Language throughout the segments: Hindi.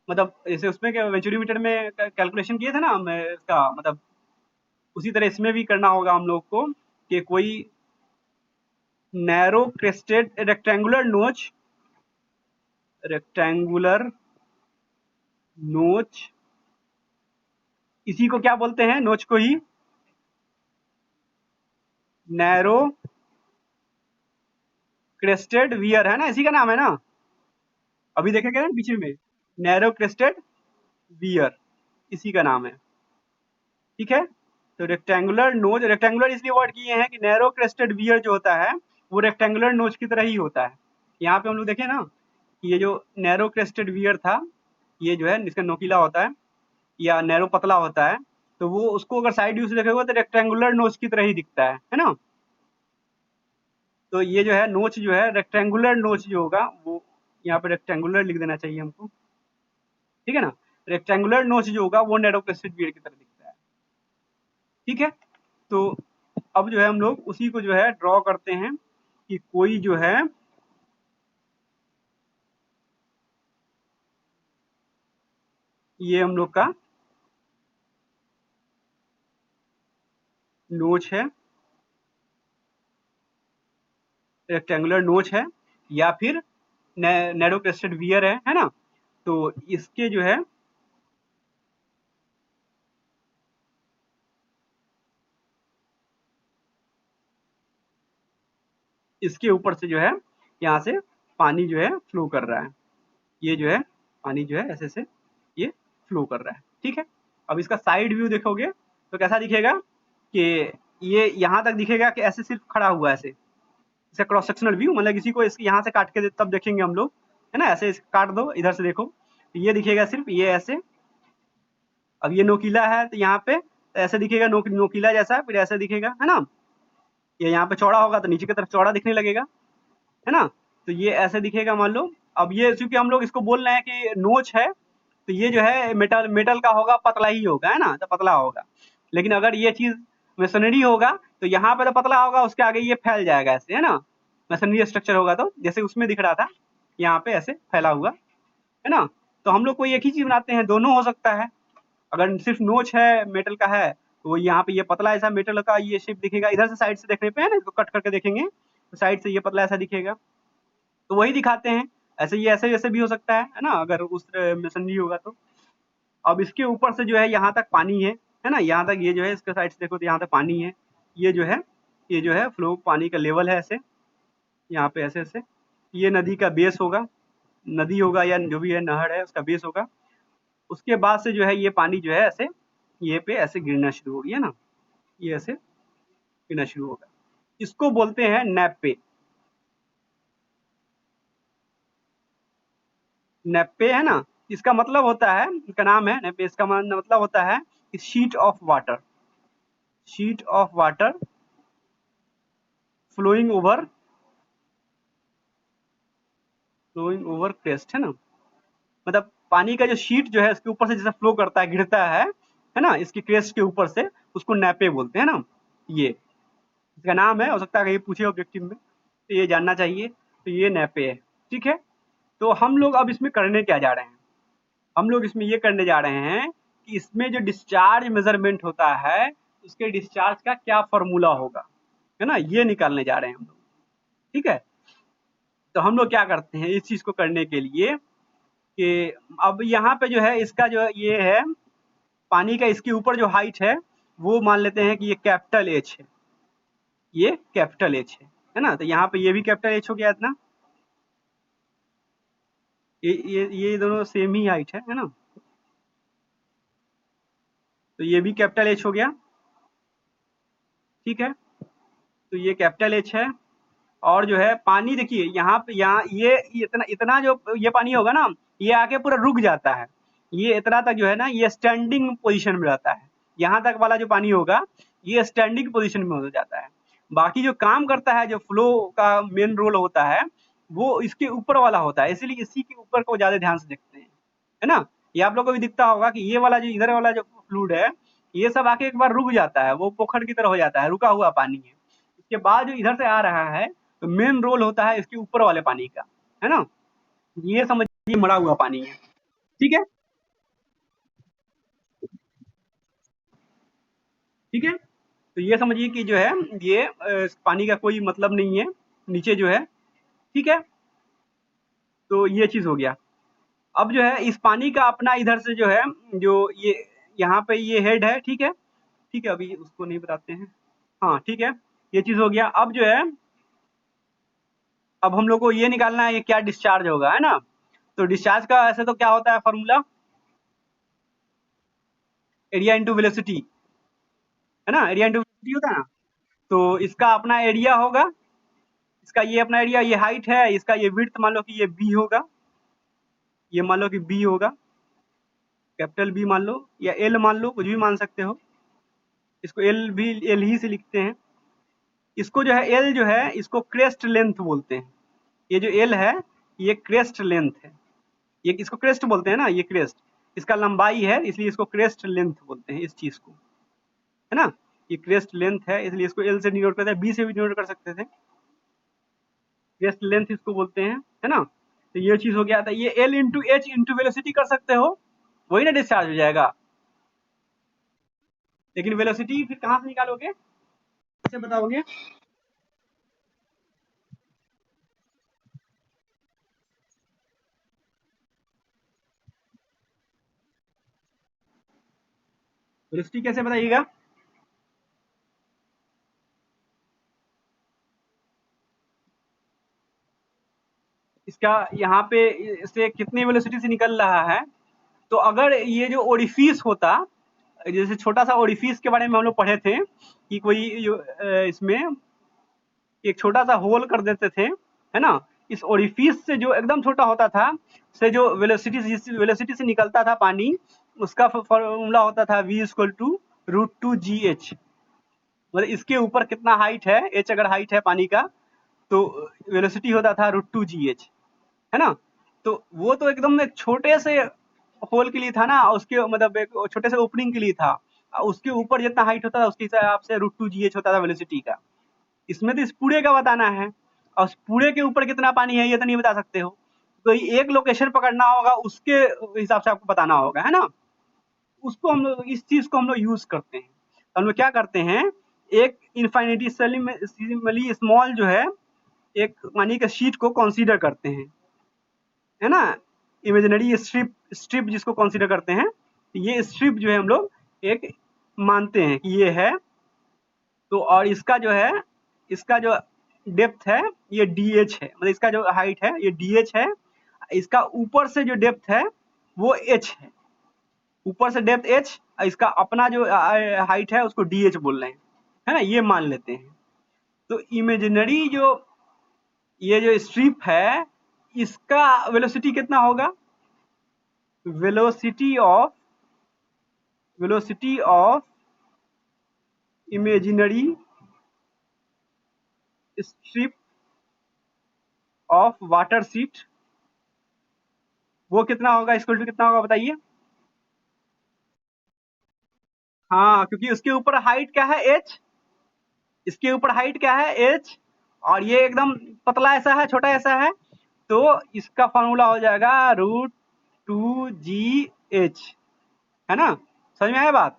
मतलब जैसे उसमें क्या वेंचुरी मीटर में कैलकुलेशन किए थे ना हम इसका, मतलब उसी तरह इसमें भी करना होगा हम लोग को कि कोई नैरो क्रेस्टेड रेक्टेंगुलर नोच, इसी को क्या बोलते हैं, नोच को ही नैरो क्रेस्टेड वियर है ना, इसी का नाम है ना, अभी देखेंगे ना पीछे में, नैरो क्रेस्टेड वियर, इसी का नाम है। ठीक है, तो रेक्टेंगुलर नोज, रेक्टेंगुलर इसलिए वर्ड किए हैं कि नैरो क्रेस्टेड वियर जो होता है वो रेक्टेंगुलर नोज की तरह ही होता है। यहाँ पे हम लोग देखें ना कि ये जो नैरो क्रेस्टेड वियर था, ये जो है इसका नोकीला होता है या नैरो पतला होता है, तो वो उसको अगर साइड व्यू से देखोगे तो रेक्टेंगुलर नोच की तरह ही दिखता है ना। तो ये जो है नोच जो है रेक्टेंगुलर नोच जो होगा वो यहाँ पे रेक्टेंगुलर लिख देना चाहिए हमको, ठीक है ना। रेक्टेंगुलर नोच जो होगा वो नैरो क्रेस्टेड वियर की तरह दिखता है। ठीक है, तो अब जो है हम लोग उसी को जो है ड्रॉ करते हैं कि कोई जो है ये हम लोग का नोच है, रेक्टेंगुलर नोच है या फिर नैरो क्रेस्टेड वियर है ना। तो इसके जो है इसके ऊपर से जो है यहाँ से पानी जो है फ्लो कर रहा है, ये जो है पानी जो है ऐसे से ये फ्लो कर रहा है। ठीक है, अब इसका साइड व्यू देखोगे तो कैसा दिखेगा कि ये यहाँ तक दिखेगा कि ऐसे सिर्फ खड़ा हुआ है ऐसे, इसका क्रॉस सेक्शनल व्यू, मतलब किसी को इसके यहाँ से काट के तब देखेंगे हम लोग, है ना, ऐसे काट दो इधर से देखो तो ये दिखेगा सिर्फ ये ऐसे। अब ये नोकीला है तो यहाँ पे तो ऐसे दिखेगा नोकीला जैसा, फिर ऐसे दिखेगा, है ना। ये यहाँ पे चौड़ा होगा तो नीचे की तरफ चौड़ा दिखने लगेगा, है ना। तो ये ऐसे दिखेगा मान लो। अब ये चूंकि हम लोग इसको बोल रहे हैं कि नोच है तो ये जो है मेटल मेटल का होगा, पतला ही होगा, है ना, तो पतला होगा। लेकिन अगर ये चीज मशीनरी होगा तो यहाँ पे तो पतला होगा, उसके आगे ये फैल जाएगा ऐसे, है ना। मशीनरी स्ट्रक्चर होगा तो जैसे उसमें दिख रहा था यहाँ पे ऐसे फैला हुआ, है ना। तो हम लोग कोई एक ही चीज बनाते हैं, दोनों हो सकता है। अगर सिर्फ नोच है मेटल का है तो यहाँ पे ये पतला ऐसा मेटल का ये शेप दिखेगा, इधर से साइड से देखने पे, है ना, इसको कट करके देखेंगे तो साइड से ये पतला ऐसा दिखेगा, तो वही दिखाते हैं। ऐसे ये ऐसे वैसे भी हो सकता है ना, अगर उस मशीनरी होगा तो। अब इसके ऊपर से जो है यहाँ तक पानी है ना, यहाँ तक ये जो है इसके साइड से देखो तो यहाँ तक पानी है। ये जो है फ्लो पानी का लेवल है ऐसे, यहाँ पे ऐसे ऐसे। ये नदी का बेस होगा, नदी होगा या जो भी है नहर है उसका बेस होगा। उसके बाद से जो है ये पानी जो है ऐसे ये पे ऐसे गिरना शुरू हो गया ना, ये ऐसे गिरना शुरू होगा। इसको बोलते हैं नैपे। नेप्पे है ना, इसका मतलब होता है, इसका नाम है नेप्पे, इसका मतलब होता है sheet of water, sheet of water flowing over, flowing over crest, है ना। मतलब पानी का जो शीट जो है उसके ऊपर से जैसे फ्लो करता है, गिरता है ना, इसकी क्रेस्ट के ऊपर से, उसको नेपे बोलते हैं ना। ये इसका नाम है, हो सकता है कहीं पूछे ऑब्जेक्टिव में तो ये जानना चाहिए, तो ये नेपे है। ठीक है, तो हम लोग अब इसमें करने क्या जा रहे हैं, हम लोग इसमें ये करने जा रहे हैं कि इसमें जो डिस्चार्ज मेजरमेंट होता है उसके डिस्चार्ज का क्या फॉर्मूला होगा, है ना, ये निकालने जा रहे हैं हम लोग। ठीक है, तो हम लोग क्या करते हैं इस चीज को करने के लिए कि अब यहाँ पे जो है इसका जो ये है पानी का, इसके ऊपर जो हाइट है वो मान लेते हैं कि ये कैपिटल एच है, ये कैपिटल एच है ना। तो यहाँ पे ये भी कैपिटल एच हो गया इतना, ये दोनों सेम ही हाइट है ना। तो ये भी कैपिटल एच हो गया। ठीक है, तो ये कैपिटल एच है। और जो है पानी देखिए यहाँ पे, यहाँ ये इतना इतना जो ये पानी होगा ना ये आके पूरा रुक जाता है, ये इतना तक जो है ना ये स्टैंडिंग पोजीशन में रहता है। यहाँ तक वाला जो पानी होगा ये स्टैंडिंग पोजीशन में हो जाता है। बाकी जो काम करता है, जो फ्लो का मेन रोल होता है वो इसके ऊपर वाला होता है, इसलिए इसी के ऊपर को ज्यादा ध्यान से देखते हैं, है ना। ये आप लोग को भी दिखता होगा कि ये वाला जो इधर वाला जो फ्लूइड है ये सब आके एक बार रुक जाता है, वो पोखर की तरह हो जाता है, रुका हुआ पानी है। इसके बाद जो इधर से आ रहा है तो मेन रोल होता है इसके ऊपर वाले पानी का, है ना। ये समझिए मरा हुआ पानी है। ठीक है, ठीक है, तो ये समझिए कि जो है ये पानी का कोई मतलब नहीं है नीचे जो है, ठीक है। तो ये चीज़ हो गया। अब जो है इस पानी का अपना इधर से जो है, जो ये यहाँ पे ये हेड है, ठीक है, ठीक है, अभी उसको नहीं बताते हैं। हाँ, ठीक है, ये चीज़ हो गया। अब जो है, अब हम लोग को ये निकालना है ये क्या डिस्चार्ज होगा, है ना? तो डिस्चार्ज का ऐसे तो क्या होता है फ़ॉर्मूला, एरिया इंटू वेलोसिटी, है ना? एरिया इंटू वेलोसिटी होता है ना? तो इसका अपना एरिया होगा, इसका ये अपना एरिया, ये हाइट है, इसका ये विड्थ मान लो कि ये बी होगा, ये मान लो कि बी होगा, कैपिटल बी मान लो या एल मान लो, कुछ भी मान सकते हो। इसको एल भी एल ही से लिखते हैं। इसको जो है एल जो है इसको क्रेस्ट लेंथ बोलते हैं। ये जो एल है ये क्रेस्ट लेंथ है। ये इसको क्रेस्ट बोलते हैं ना, ये क्रेस्ट इसका लंबाई है, इसलिए इसको क्रेस्ट लेंथ बोलते हैं इस चीज को, है ना? ये क्रेस्ट लेंथ है, इसलिए इसको एल से डिनोट करते हैं, बी से भी डिनोट कर सकते थे। क्रेस्ट लेंथ इसको बोलते हैं, है ना? तो ये चीज हो गया था। ये L into H into velocity कर सकते हो, वही ना डिस्चार्ज हो जाएगा। लेकिन वेलोसिटी फिर कहाँ से निकालोगे, कैसे बताओगे? वेलोसिटी कैसे बताइएगा? इसका यहाँ पे इससे कितनी वेलोसिटी से निकल रहा है, तो अगर ये जो ओरिफिस होता, जैसे छोटा सा ओरिफिस के बारे में हम लोग पढ़े थे कि कोई इसमें एक छोटा सा होल कर देते थे, है ना? इस ओरिफिस से जो एकदम छोटा होता था, से जो वेलोसिटी जिस वेलोसिटी से निकलता था पानी, उसका फॉर्मूला होता था v equal to root two g h. मतलब इसके ऊपर कितना हाइट है, एच अगर हाइट है पानी का, तो वेलोसिटी होता था रूट टू जी एच, है ना? तो वो तो एकदम एक छोटे से होल के लिए था ना, उसके मतलब एक छोटे से ओपनिंग के लिए था। उसके ऊपर जितना हाइट होता था उसके हिसाब से रूट टू जी एच होता था वेलोसिटी का। इसमें तो इस पूरे का बताना है, और उस पूरे के ऊपर कितना पानी है ये तो नहीं बता सकते हो। तो एक लोकेशन पकड़ना होगा, उसके हिसाब से आपको बताना होगा, है ना? उसको हम लोग इस चीज को हम लोग यूज करते हैं। तो हम लोग क्या करते हैं, एक इन्फाइनिटिसमली स्मॉल जो है एक पानी के शीट को कंसीडर करते हैं, है ना? इमेजिनरी स्ट्रिप स्ट्रिप जिसको कंसीडर करते हैं, ये स्ट्रिप जो है हम लोग एक मानते हैं कि ये है। तो और इसका जो है, इसका जो डेप्थ है ये डी एच है, मतलब इसका जो हाइट है ये डी एच है। इसका ऊपर से जो डेप्थ है वो एच है, ऊपर से डेप्थ एच, इसका अपना जो हाइट है उसको डी एच बोल रहे हैं, है ना? ये मान लेते हैं। तो इमेजिनरी जो ये जो स्ट्रिप है इसका वेलोसिटी कितना होगा, velocity of velocity of imaginary strip of water sheet, वो कितना होगा, इक्वल टू कितना होगा बताइए? हाँ, क्योंकि उसके ऊपर हाइट क्या है, एच। इसके ऊपर हाइट क्या है, एच। और ये एकदम पतला ऐसा है, छोटा ऐसा है, तो इसका फॉर्मूला हो जाएगा रूट टू जी एच, है ना? समझ में आया बात?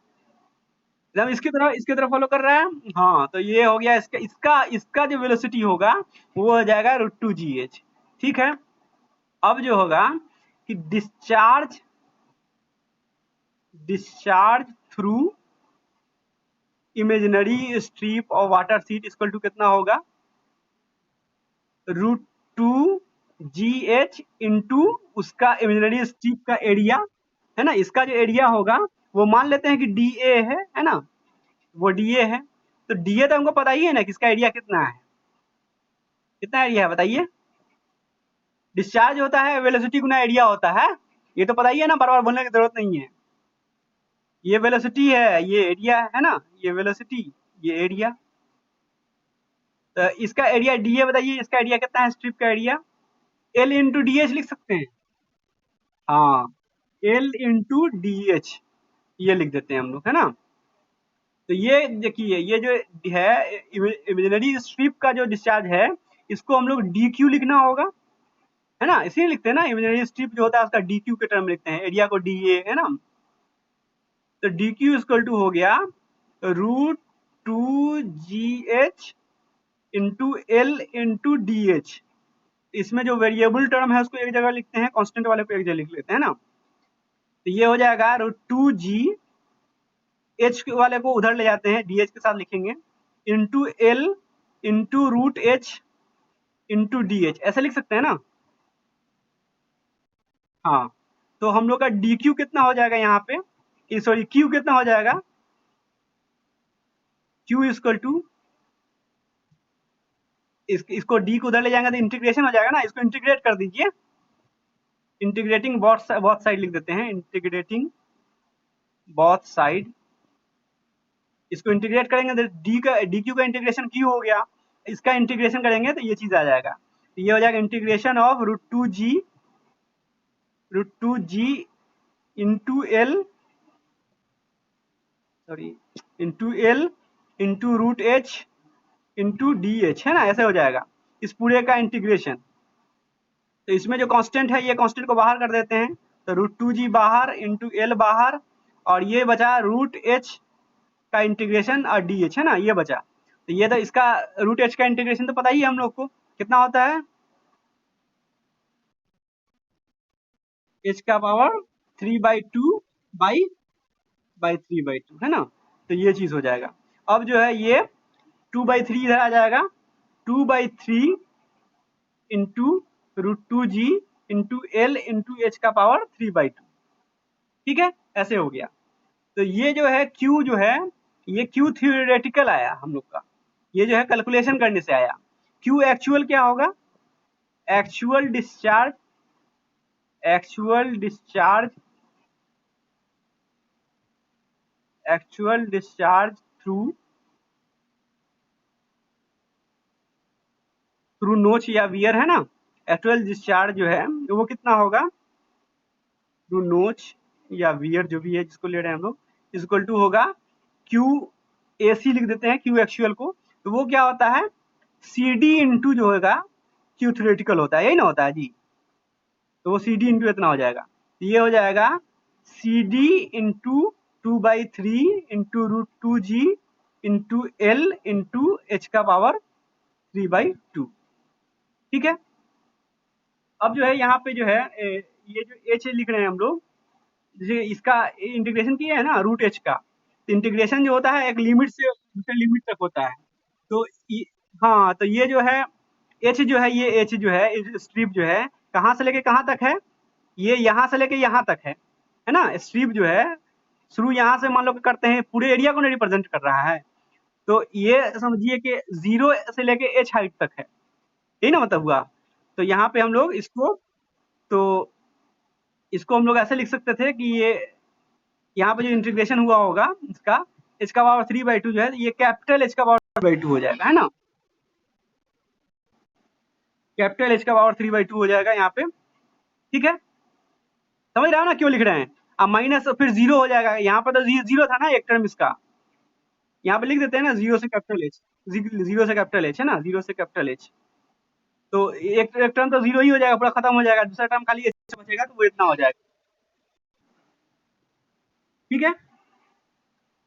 जब इसकी तरफ फॉलो कर रहा है। हाँ, तो ये हो गया इसका इसका इसका जो वेलोसिटी होगा वो हो जाएगा रूट टू जी एच, ठीक है। अब जो होगा कि discharge discharge through imaginary strip और वाटर सीट इक्वल टू कितना होगा, root two g h into उसका इमेजिनरी स्ट्रिप का एरिया, है ना? इसका जो एरिया होगा वो मान लेते हैं कि डी ए है ना? वो डी ए है। तो डी ए तो हमको पता ही है ना कि इसका एरिया कितना है, कितना एरिया है बताइए? डिस्चार्ज होता है वेलोसिटी गुना एरिया होता है, ये तो पता ही है ना, बार बार बोलने की जरूरत नहीं है। ये वेलोसिटी है, ये एरिया है ना, ये वेलोसिटी, ये एरिया। तो इसका एरिया डी ए बताइए, इसका एरिया कितना है स्ट्रिप का area? L into d H लिख सकते हैं। हाँ, एल इंटू डी एच, ये लिख देते हैं हम लोग, है ना? तो ये देखिए ये जो है इमेजिनरी स्ट्रिप का जो डिस्चार्ज है इसको हम लोग डी क्यू लिखना होगा, है ना? इसीलिए लिखते हैं ना, इमेजिनरी स्ट्रिप जो होता है उसका डी क्यू के टर्म लिखते हैं, एरिया को डी ए, है ना? तो डी क्यू इक्वल टू हो गया root two g h into L into d h. इसमें जो वेरिएबल टर्म है उसको एक जगह लिखते हैं, कांस्टेंट वाले को एक जगह लिख लेते हैं ना। तो ये हो जाएगा रूट टू जी, एच वाले को उधर ले जाते हैं, डी एच के साथ लिखेंगे, into L into root h into d h, ऐसे लिख सकते हैं ना। हाँ, तो हम लोग का डी क्यू कितना हो जाएगा यहाँ पे, सॉरी क्यू कितना हो जाएगा, क्यू इक्वल टू, इसको डी को उधर ले जाएंगे तो इंटीग्रेशन हो जाएगा ना, इसको इंटीग्रेट कर दीजिए, इंटीग्रेटिंग बोथ साइड लिख देते हैं, इंटीग्रेटिंग बोथ साइड। इसको इंटीग्रेट करेंगे तो डी क्यू का इंटीग्रेशन क्यू हो गया, इसका इंटीग्रेशन करेंगे तो ये चीज आ जाएगा, तो ये हो जाएगा integration of root two ji into l, sorry into L into root h into d h, है ना, ऐसे हो जाएगा इस पूरे का इंटीग्रेशन। तो इसमें जो कांस्टेंट है ये कांस्टेंट को बाहर कर देते हैं, तो रूट टू जी बाहर इंटू एल बाहर, और ये बचा रूट एच का इंटीग्रेशन और डी एच, है ना, ये बचा। तो ये तो इसका रूट एच का इंटीग्रेशन तो पता ही है हम लोग को कितना होता है, एच का पावर 3/2 बाई 3/2, है ना। तो ये चीज हो जाएगा। अब जो है ये 2/3 इधर आ जाएगा, 2/3 इंटू रूट टू जी इंटू एल इंटू एच का पावर 3/2, ठीक है, ऐसे हो गया। तो ये जो है Q जो है, ये Q थ्योरेटिकल आया हम लोग का, ये जो है कैलकुलेशन करने से आया। Q एक्चुअल क्या होगा, actual discharge, actual discharge, actual discharge through नोच या वियर, है ना। एक्चुअल डिस्चार्ज जो है वो कितना होगा, थ्रू नोच या वियर जो भी है जिसको ले रहे हैं हम लोग, इक्वल टू होगा क्यू ए सी लिख देते हैं, क्यू एक्चुअल को, तो वो क्या होता है सी डी इंटू जो होगा क्यू थ्योरेटिकल होता है, यही ना होता है जी। तो वो सी डी इंटू इतना हो जाएगा, तो ये हो जाएगा C D into 2/3 into root two जी इंटू एल इंटू एच का पावर 3/2, ठीक है। अब जो है यहाँ पे जो है ये जो एच लिख रहे हैं हम लोग, जैसे इसका इंटीग्रेशन किया है ना रूट एच का, तो इंटीग्रेशन जो होता है एक लिमिट से दूसरे लिमिट तक होता है। तो हाँ, तो ये जो है एच जो है, ये एच जो है स्ट्रिप जो है कहाँ से लेके कहाँ तक है, ये यहाँ से लेके यहाँ तक है ना। स्ट्रिप जो है शुरू यहाँ से मान लो करते हैं, पूरे एरिया को नहीं रिप्रेजेंट कर रहा है, तो ये समझिए कि 0 से लेके एच हाइट तक है, यही ना मतलब हुआ। तो यहाँ पे हम लोग तो इसको हम लोग ऐसे लिख सकते थे कि ये यहाँ पे जो इंटीग्रेशन हुआ होगा इसका, एच का पावर 3/2 जो है, ये कैपिटल एच का पावर 3/2 हो जाएगा, है ना, कैपिटल एच का पावर 3/2 हो जाएगा यहाँ पे, ठीक है। समझ रहे हो ना क्यों लिख रहे हैं, अब माइनस फिर 0 हो जाएगा, यहाँ पर तो 0 था ना एक टर्म इसका, यहाँ पे लिख देते हैं ना 0 से कैपिटल एच, 0 से कैपिटल एच, है ना, 0 से कैपिटल एच। तो एक टर्म तो 0 ही हो जाएगा, पूरा खत्म हो जाएगा, दूसरा टर्म खाली एच बचेगा, तो वो इतना हो जाएगा, ठीक है।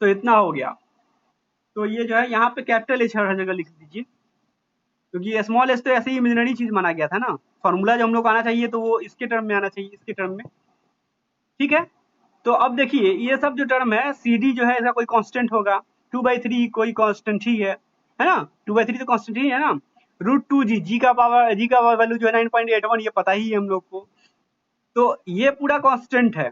तो इतना हो गया। तो ये जो है यहाँ पे कैपिटल एच हर जगह लिख दीजिए, क्योंकि स्मॉल एच तो ऐसे ही इमेजिनरी चीज माना गया था ना, फॉर्मूला जो हम लोग आना चाहिए तो वो इसके टर्म में आना चाहिए, इसके टर्म में, ठीक है। तो अब देखिए ये सब जो टर्म है, सी डी जो है इसका कोई कांस्टेंट होगा, 2/3 कोई कांस्टेंट ही है ना, 2/3 तो कांस्टेंट ही है ना। रूट टू जी, जी का वैल्यू जो है 9.81, ये पता ही है हम लोग को, तो ये पूरा कांस्टेंट है।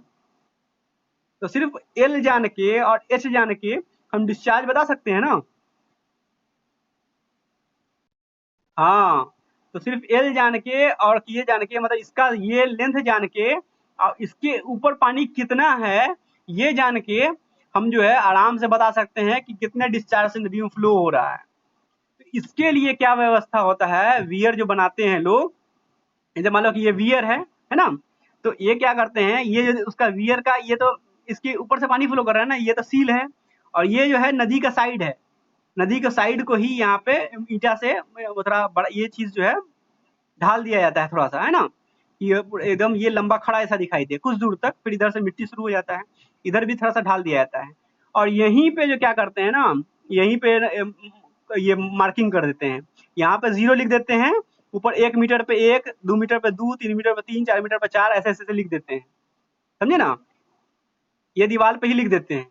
तो सिर्फ एल जान के और एच जान के हम डिस्चार्ज बता सकते हैं ना। हाँ, तो सिर्फ एल जान के और ये जान के, मतलब इसका ये लेंथ जान के और इसके ऊपर पानी कितना है ये जान के, हम जो है आराम से बता सकते हैं कि कितने डिस्चार्ज से नदी में फ्लो हो रहा है। तो इसके लिए क्या व्यवस्था होता है, वियर जो बनाते हैं लोग, जैसे मान लो कि ये वियर है ना, तो ये क्या करते हैं, ये जो उसका वियर का, ये तो इसके ऊपर से पानी फ्लो कर रहा है ना, ये तो सील है, और ये जो है नदी का साइड है, नदी के साइड को ही यहाँ पे ईटा से थोड़ा बड़ा ये चीज जो है ढाल दिया जाता है थोड़ा सा, है ना, ये एकदम ये लंबा खड़ा ऐसा दिखाई दे कुछ दूर तक, फिर इधर से मिट्टी शुरू हो जाता है, इधर भी थोड़ा सा ढाल दिया जाता है, और यहीं पे जो क्या करते हैं ना, यहीं पे ये मार्किंग कर देते हैं, यहाँ पे 0 लिख देते हैं, ऊपर 1 मीटर पे 1, 2 मीटर पे 2, 3 मीटर पे 3, 4 मीटर पे 4, ऐसे-ऐसे लिख देते हैं, समझे ना? ये दीवार पे ही लिख देते हैं।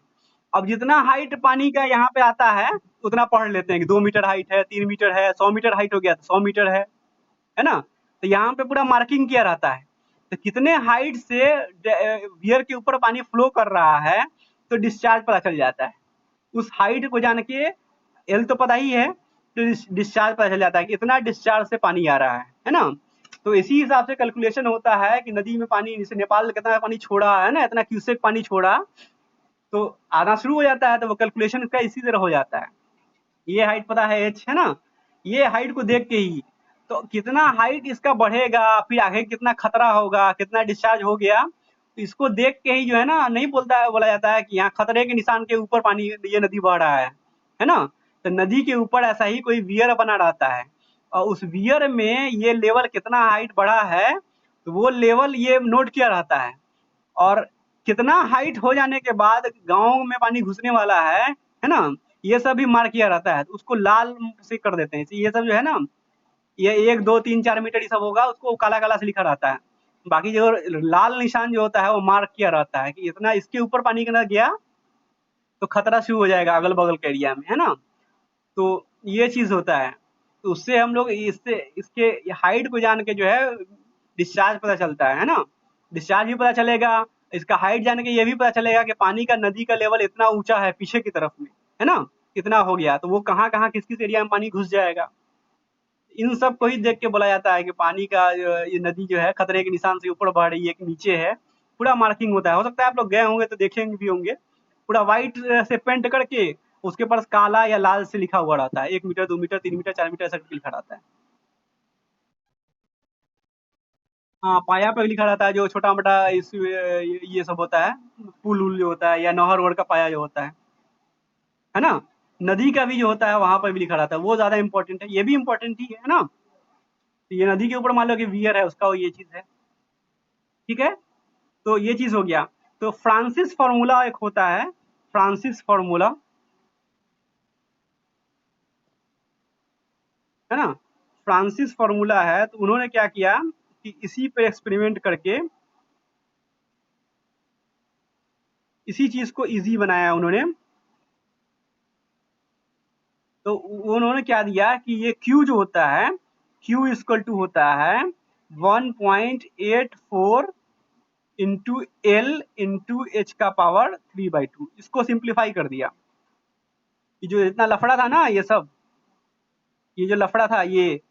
अब जितना हाइट पानी का यहाँ पे आता है, उतना पढ़ लेते हैं कि 2 मीटर हाइट है, 3 मीटर है, 100 मीटर हाइट हो गया तो 100 मीटर है ना? तो यहाँ पे पूरा मार्किंग किया रहता है। तो कितने हाइट से वियर के ऊपर पानी फ्लो कर रहा है, तो डिस्चार्ज पता चल जाता है। उस हाइट को जान के एल तो पता ही है, तो डिस्चार्ज पता चल जाता है कि इतना डिस्चार्ज से पानी आ रहा है ना? तो इसी हिसाब से कैलकुलेशन होता है कि नदी में पानी, जैसे नेपाल कितना पानी छोड़ा है ना, इतना क्यूसेक पानी छोड़ा, तो आना शुरू हो जाता है, तो वो कैलकुलेशन का इसी तरह हो जाता है। ये हाइट पता है एच, है ना? ये हाइट को देख के ही तो कितना हाइट इसका बढ़ेगा, फिर आगे कितना खतरा होगा, कितना डिस्चार्ज हो गया, तो इसको देख के ही जो है ना, नहीं बोला जाता है कि यहाँ खतरे के निशान के ऊपर पानी, ये नदी बह रहा है ना? तो नदी के ऊपर ऐसा ही कोई वियर बना रहता है, और उस वियर में ये लेवल कितना हाइट बढ़ा है, तो वो लेवल ये नोट किया रहता है। और कितना हाइट हो जाने के बाद गाँव में पानी घुसने वाला है ना? ये सब भी मार्क किया रहता है, तो उसको लाल से कर देते हैं। ये सब जो है ना, ये 1, 2, 3, 4 मीटर ये सब होगा, उसको काला-काला से लिखा रहता है। बाकी जो लाल निशान जो होता है, वो मार्क किया रहता है कि इतना इसके ऊपर पानी के अंदर गया, तो खतरा शुरू हो जाएगा अगल-बगल के एरिया में, है ना? तो ये चीज़ होता है। तो उससे हम लोग इससे इसके हाइट को जान के जो है डिस्चार्ज पता चलता है ना? डिस्चार्ज भी पता चलेगा, इसका हाइट जान के ये भी पता चलेगा कि पानी का, नदी का लेवल इतना ऊँचा है पीछे की तरफ में, है ना? इतना हो गया, तो वो कहाँ-कहाँ, किस-किस एरिया में पानी घुस जाएगा। इन सब को ही देख के बोला जाता है कि पानी का ये नदी जो है खतरे के निशान से ऊपर बह रही है कि नीचे है, पूरा मार्किंग होता है। हो सकता है आप लोग गए होंगे तो देखेंगे भी होंगे, पूरा व्हाइट से पेंट करके उसके ऊपर काला या लाल से लिखा हुआ रहता है, 1 मीटर, 2 मीटर, 3 मीटर, 4 मीटर ऐसा करके लिखा रहता है। हाँ, पाया पे लिखा रहता है, जो छोटा-मोटा ये सब होता है, पुल-वुल जो होता है, या नहर-वहर का पाया जो होता है ना? नदी का भी जो होता है वहाँ पर भी लिखा रहता है, वो ज़्यादा इम्पोर्टेंट है, ये भी इम्पोर्टेंट ही है ना? तो ये नदी के ऊपर मान लो कि वियर है उसका, ये चीज़ है, ठीक है? तो ये चीज़ हो गया। तो फ्रांसिस फार्मूला एक होता है, फ्रांसिस फार्मूला, है ना? फ्रांसिस फार्मूला है, तो उन्होंने क्या किया कि इसी पे एक्सपेरिमेंट करके इसी चीज़ को ईज़ी बनाया उन्होंने। तो उन्होंने क्या दिया कि ये Q जो होता है, Q इक्वल टू होता है 1.84 इंटू एल इंटू एच का पावर 3/2। इसको सिंप्लीफाई कर दिया। ये जो इतना लफड़ा था ना, ये जो लफड़ा था, ये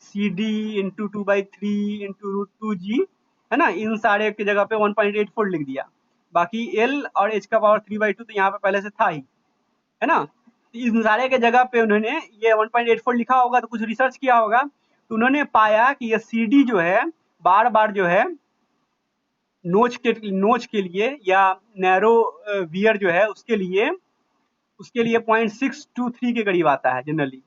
C D into 2/3 into root 2 g, है ना? इन सारे की जगह पे 1.84 लिख दिया। बाकी एल और एच का पावर 3/2 तो यहाँ पे पहले से था ही, है ना? तो इन सारे के जगह पे उन्होंने ये 1.84 लिखा होगा, तो कुछ रिसर्च किया होगा, तो उन्होंने पाया कि ये सी डी जो है, बार बार जो है नोच के लिए, या नैरो वियर जो है उसके लिए 0.623 के करीब आता है जनरली।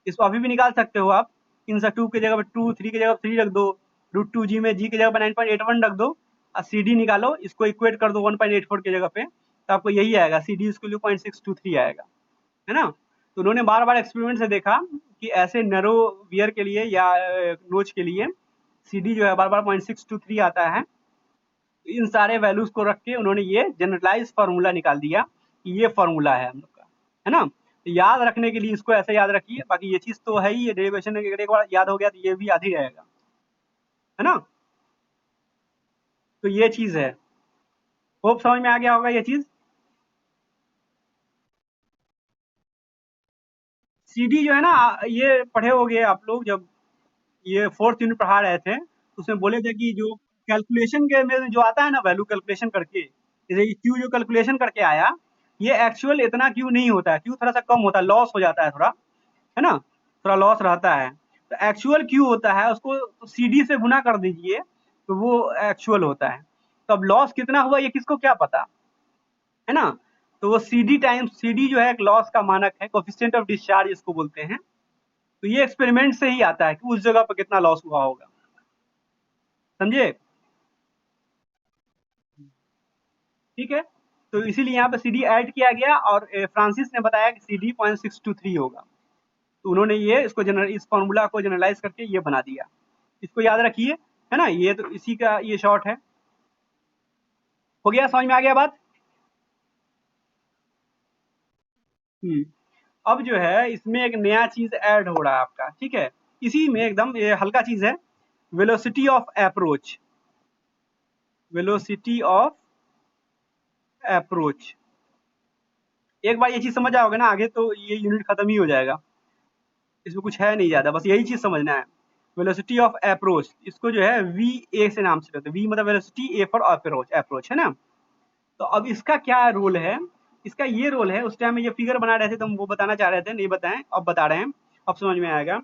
इसको अभी भी निकाल सकते हो आप, इन सब 2 की जगह पे 2, 3 की जगह पे 3 रख दो, रूट 2 जी में जी की जगह पे 9.81 रख दो, और सी डी निकालो, इसको इक्वेट कर दो 1.84 की जगह पे, तो आपको यही आएगा, सी डी इसके लिए 0.623 आएगा, है ना? तो उन्होंने बार बार एक्सपेरिमेंट से देखा कि ऐसे नैरो वियर के लिए या नोच के लिए सी डी जो है बार बार 0.623 आता है। इन सारे वैल्यूज को रख के उन्होंने ये जनरलाइज फार्मूला निकाल दिया कि ये फार्मूला है हम लोग का, है ना? तो याद रखने के लिए इसको ऐसे याद रखिए, बाकी ये चीज तो है ही, ये डेरिवेशन एक बार याद हो गया तो ये भी याद ही रहेगा, है ना? तो ये चीज है, होप समझ में आ गया होगा ये चीज। सीडी जो है ना, ये पढ़े होगे आप लोग, जब ये फोर्थ यूनिट पढ़ा रहे थे, तो उसमें बोले थे कि जो कैलकुलेशन के में जो आता है ना, वैल्यू कैलकुलेशन करके, जैसे क्यू जो कैलकुलेशन करके आया, ये एक्चुअल इतना क्यू नहीं होता है, क्यू थोड़ा सा कम होता है, लॉस हो जाता है थोड़ा, है ना? थोड़ा लॉस रहता है। तो एक्चुअल क्यू होता है, उसको सीडी से गुना कर दीजिए, तो वो एक्चुअल होता है। तो अब लॉस कितना हुआ ये किसको क्या पता, है ना? तो वो सीडी टाइम्स, सीडी जो है एक लॉस का मानक है, कोफिशिएंट ऑफ डिस्चार्ज इसको बोलते हैं। तो ये एक्सपेरिमेंट से ही आता है कि उस जगह पर कितना लॉस हुआ होगा, समझे? ठीक है। तो इसीलिए यहाँ पे CD ऐड किया गया और फ्रांसिस ने बताया कि CD 0.623 होगा। तो उन्होंने ये इसको इस फॉर्मूला को जनरलाइज करके ये बना दिया। इसको याद रखिए, है ना? ये तो इसी का ये शॉर्ट है। हो गया, समझ में आ गया बात? अब जो है इसमें एक नया चीज ऐड हो रहा है आपका, ठीक है? इसी में एकदम ये हल्का चीज है, velocity of approach. Velocity of approach. एक बार ये चीज समझ आओगे ना, आगे तो ये यूनिट खत्म ही हो जाएगा। इसमें कुछ है नहीं ज्यादा, बस यही चीज समझना है। वेलोसिटी ऑफ अप्रोच, इसको जो है वी ए से नाम से लेते हैं। वी मतलब velocity, A for approach, approach, है ना? तो अब इसका क्या रोल है? इसका ये रोल है, उस टाइम में ये फिगर बना रहे थे तो हम वो बताना चाह रहे थे, नहीं बताएं, अब बता रहे हैं, अब समझ में आएगा।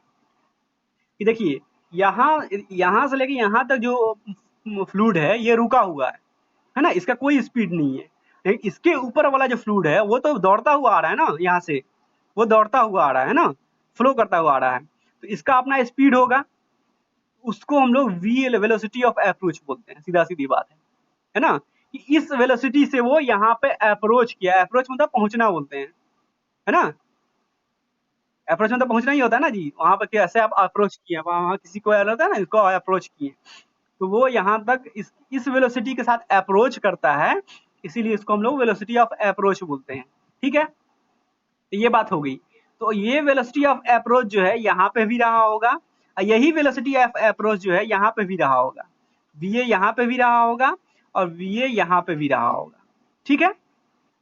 कि देखिए, यहाँ यहाँ से लेके यहाँ तक जो फ्लूइड है ये रुका हुआ है ना? इसका कोई स्पीड नहीं है। लेकिन इसके ऊपर वाला जो फ्लूइड है वो तो दौड़ता हुआ आ रहा है ना, यहाँ से वो दौड़ता हुआ आ रहा है ना, फ्लो करता हुआ आ रहा है। तो इसका अपना स्पीड होगा, उसको हम लोग वी वेलोसिटी ऑफ अप्रोच बोलते हैं, सीधा सीधी बात है ना? कि इस वेलोसिटी से वो यहाँ पे अप्रोच किया, अप्रोच मतलब पहुंचना बोलते हैं, है ना? अप्रोच मतलब पहुंचना ही होता है ना जी। वहां पर कैसे आप अप्रोच किए, वहां किसी को होता है ना, इसको अप्रोच किए, तो वो यहाँ तक इस वेलोसिटी के साथ अप्रोच करता है, इसीलिए इसको हम लोग वेलोसिटी ऑफ अप्रोच बोलते हैं। ठीक है, तो ये बात हो गई। तो ये वेलोसिटी ऑफ अप्रोच जो है यहाँ पे भी रहा होगा, और यही वेलोसिटी ऑफ अप्रोच जो है यहाँ पे भी रहा होगा। वी ए यहाँ पे भी रहा होगा और वी ए यहाँ पे भी रहा होगा। ठीक है,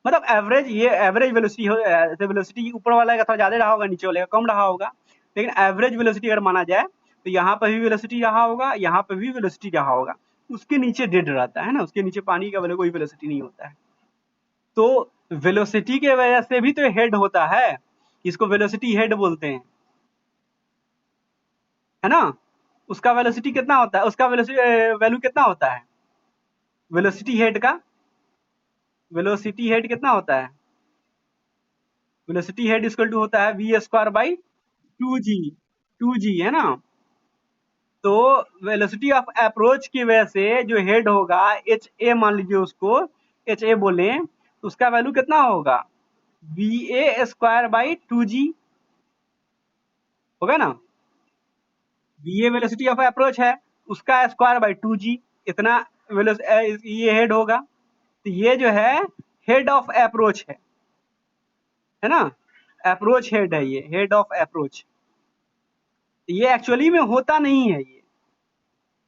मतलब एवरेज, ये एवरेज वेलोसिटी हो, वेलोसिटी ऊपर वाला का थोड़ा ज्यादा रहा होगा, नीचे वाले का कम रहा होगा, लेकिन एवरेज वेलोसिटी अगर माना जाए तो यहाँ पे भी वेलोसिटी रहा होगा, यहाँ पे भी वेलोसिटी रहा होगा। उसके नीचे डेड रहता है ना, उसके नीचे पानी का कोई वेलोसिटी नहीं होता है। तो वेलोसिटी के वजह से भी तो हेड होता है, इसको वेलोसिटी हेड बोलते हैं, है ना? उसका वेलोसिटी कितना होता है, उसका वेलोसिटी वैल्यू कितना होता है वेलोसिटी हेड का? वेलोसिटी हेड कितना होता है? वेलोसिटी हेड इक्वल टू होता है we square by 2g, 2g, है ना? तो वेलोसिटी ऑफ अप्रोच की वजह से जो हेड होगा, एच ए मान लीजिए उसको, एच ए बोले, तो उसका वैल्यू कितना होगा? V A square by 2g, होगा ना? V A velocity of approach है, उसका स्क्वायर बाई 2g, इतना ये हेड होगा। तो ये जो है हेड ऑफ अप्रोच है ना? अप्रोच हेड है, ये हेड ऑफ अप्रोच। ये एक्चुअली में होता नहीं है ये,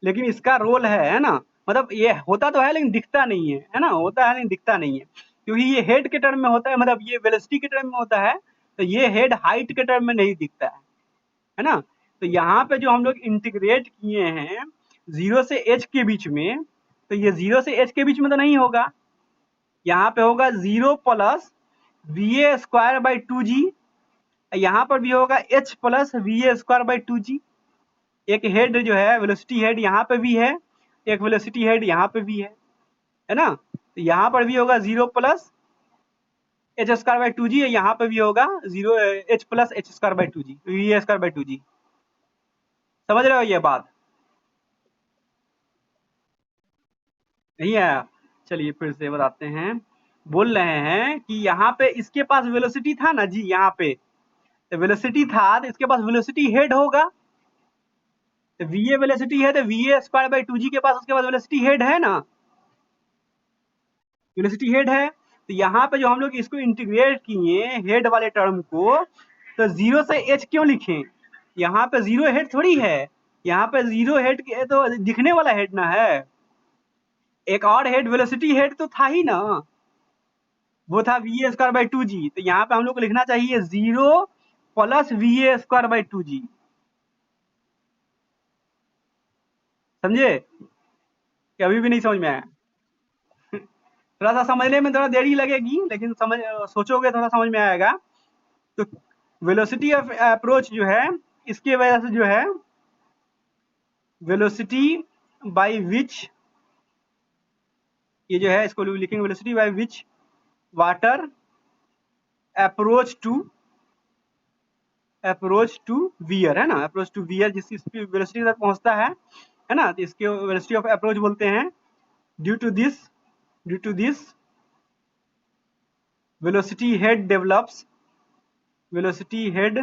लेकिन इसका रोल है ना? मतलब ये होता तो है लेकिन दिखता नहीं है ना? होता है लेकिन दिखता नहीं है, क्योंकि ये हेड के टर्म में होता है, मतलब ये वेलोसिटी के टर्म में होता है, तो ये हेड हाइट के टर्म में नहीं दिखता है ना? तो यहाँ पे जो हम लोग इंटीग्रेट किए हैं 0 से h के बीच में, तो ये 0 से h के बीच में तो नहीं होगा, यहाँ पे होगा 0 plus we A square by 2g, यहाँ पर भी होगा h plus we A square by 2g। एक हेड जो है वेलोसिटी हेड यहाँ पे भी है, एक वेलोसिटी हेड यहाँ पे भी है ना? तो यहाँ पर भी होगा 0 plus h square by 2g, यहाँ पे भी होगा 0 h plus h square by 2g, v square by 2g। समझ रहे हो ये बात? नहीं आया? चलिए फिर से बताते हैं। बोल रहे हैं कि यहाँ पे इसके पास वेलोसिटी था ना जी, यहाँ पे तो वेलोसिटी था, तो इसके पास वेलोसिटी हेड होगा। तो वी ए वेलोसिटी है, तो we A square by 2g के पास उसके पास वेलोसिटी हेड है ना, वेलोसिटी हेड है। तो यहाँ पे जो हम लोग इसको इंटीग्रेट किए हेड वाले टर्म को, तो 0 से h क्यों लिखें? यहाँ पे 0 हेड थोड़ी है, यहाँ पे 0 हेड तो दिखने वाला हेड ना है, एक और हेड वेलोसिटी हेड तो था ही ना, वो था we A square by 2g। तो यहाँ पे हम लोग को लिखना चाहिए 0 plus we A square by 2g। समझे कि अभी भी नहीं समझ में आया? थोड़ा सा समझने में थोड़ा देरी लगेगी, लेकिन समझ सोचोगे थोड़ा समझ में आएगा। तो वेलोसिटी ऑफ अप्रोच जो है, इसके वजह से जो है वेलोसिटी बाय विच, ये जो है इसको लिखेंगे velocity by which water approach to weir, है ना? अप्रोच टू वियर, जिसकी वेलोसिटी तक पहुंचता है ना? तो इसके वेलोसिटी ऑफ अप्रोच बोलते हैं। Due to this velocity head develops, velocity head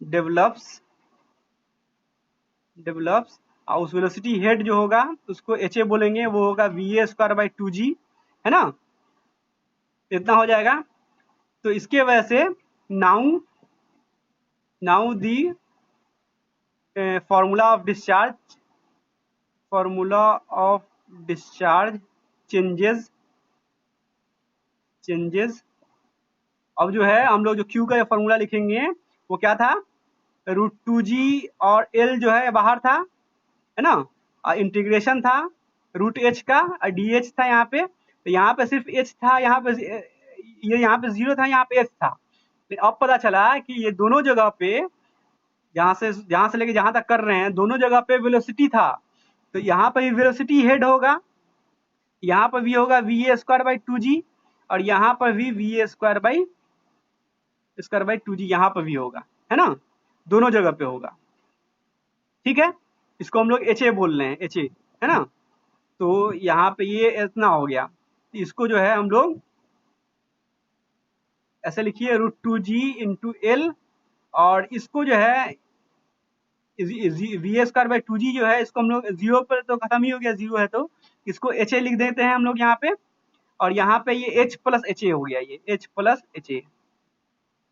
develops develops और उस वेलोसिटी हेड जो होगा उसको एच ए बोलेंगे, वो होगा V A square by two G, है ना, इतना हो जाएगा। तो इसके वजह से now now the formula of discharge, formula of discharge changes changes. अब जो है हम लोग जो क्यू का फॉर्मूला लिखेंगे वो क्या था, रूट टू जी और एल जो है बाहर था, है ना, और इंटीग्रेशन था रूट एच का और डी एच था यहाँ पे, तो यहाँ पे सिर्फ एच था, यहाँ पे ये यहाँ पे जीरो था, यहाँ पे एच था। लेकिन अब पता चला कि ये दोनों जगह पे जहाँ से लेके जहाँ तक कर रहे हैं दोनों जगह पे वेलोसिटी था, तो यहाँ पे भी वेलोसिटी हेड होगा, यहाँ पर भी होगा V A square by two G और यहाँ पर भी V A square by two G यहाँ पर भी होगा, है ना, दोनों जगह पे होगा। ठीक है, इसको हम लोग एच ए बोल रहे हैं, एच ए, है ना। तो यहाँ पे ये इतना हो गया, इसको जो है हम लोग ऐसे लिखिए रूट टू जी इंटू एल, और इसको जो है V A square by two G जो है इसको हम लोग जीरो पर तो खत्म ही हो गया, जीरो है तो इसको एच ए लिख देते हैं हम लोग यहाँ पे, और यहाँ पे ये एच प्लस एच ए हो गया, ये एच प्लस एच ए,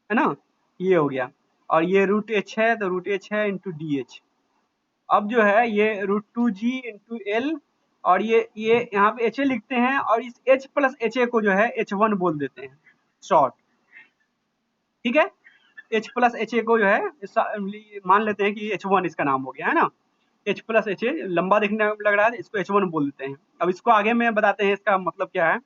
है ना, ये हो गया। और ये रूट एच है तो रूट एच है इंटू डी एच। अब जो है ये रूट टू जी इंटू एल, और ये यहाँ पे एच ए लिखते हैं और इस एच प्लस एच ए को जो है एच वन बोल देते हैं शॉर्ट। ठीक है, एच प्लस एच ए को जो है मान लेते हैं कि एच वन इसका नाम हो गया, है ना, एच प्लस एच ए लंबा देखने में लग रहा है, इसको एच वन बोल देते हैं। अब इसको आगे में बताते हैं इसका मतलब क्या है,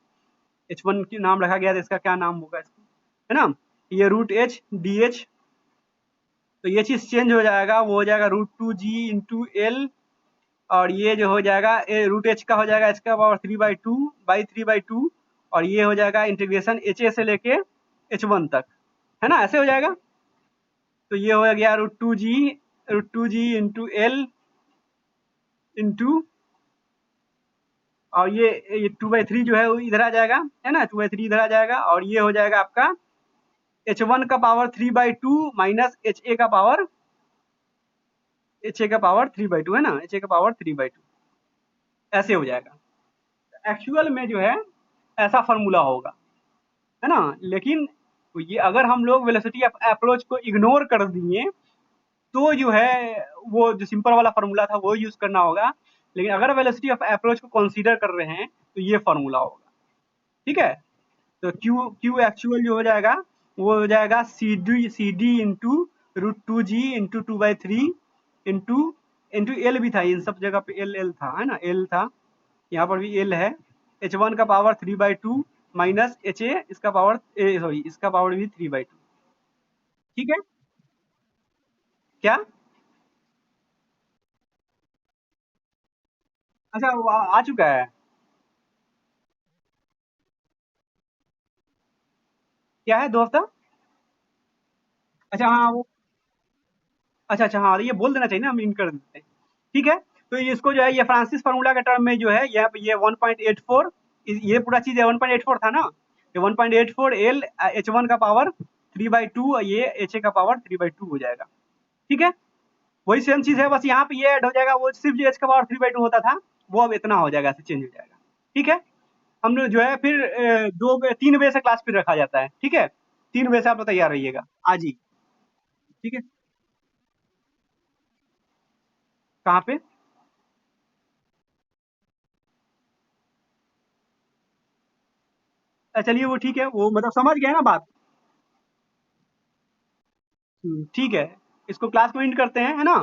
एच वन की नाम रखा गया तो इसका क्या नाम होगा इसको, है ना। ये रूट एच डी एच, तो ये चीज चेंज हो जाएगा, वो हो जाएगा रूट टू जी इंटू एल, और ये जो हो जाएगा रूट एच का हो जाएगा एच का पावर थ्री बाई टू, और ये हो जाएगा इंटीग्रेशन एच ए से लेके एच वन तक, है ना, ऐसे हो जाएगा। तो ये हो गया रूट टू जी इंटू एल इंटू, और ये टू बाई थ्री जो है वो इधर आ जाएगा, है ना, टू बाई थ्री इधर आ जाएगा, और ये हो जाएगा आपका एच वन का power three by two minus H A का पावर थ्री बाई टू, है ना, एच ए का पावर थ्री बाई टू, ऐसे हो जाएगा। एक्चुअल में जो है ऐसा फॉर्मूला होगा, है ना। लेकिन ये अगर हम लोग वेलोसिटी ऑफ अप्रोच को इग्नोर कर दिए तो जो है वो जो सिंपल वाला फॉर्मूला था वो यूज करना होगा, लेकिन अगर वेलोसिटी ऑफ अप्रोच को कंसीडर कर रहे हैं तो ये फॉर्मूला होगा। ठीक है, तो क्यू क्यू एक्चुअल जो हो जाएगा वो हो जाएगा C D into root two ji into two by three into into L भी था, इन सब जगह पे एल एल था, है ना, एल था, यहाँ पर भी एल है, एच वन का power three by two minus H A इसका पावर सॉरी इसका पावर भी थ्री बाई टू। ठीक है, क्या, अच्छा वो आ चुका है, क्या है 2 हफ्ता, अच्छा हाँ वो, अच्छा हाँ ये बोल देना चाहिए ना, हम इन कर देते हैं। ठीक है, तो इसको जो है ये फ्रांसिस फार्मूला के टर्म में जो है यहाँ पे ये 1.84, ये पूरा चीज है 1.84 था ना, ये 1.84 एल एच वन का पावर थ्री बाई टू, ये एच ए का पावर थ्री बाई टू हो जाएगा। ठीक है, वही सेम चीज है, बस यहाँ पे ये ऐड हो जाएगा, वो सिर्फ जो एच का पावर थ्री बाई टू होता था वो अब इतना हो जाएगा, ऐसे चेंज हो जाएगा। ठीक है, हम लोग जो है फिर 3 बजे से क्लास फिर रखा जाता है। ठीक है, 3 बजे से आप लोग तैयार रहिएगा आज ही। ठीक है, कहाँ पे, चलिए वो ठीक है, वो मतलब समझ गए ना बात। ठीक है, इसको क्लास में एंड करते हैं, है ना।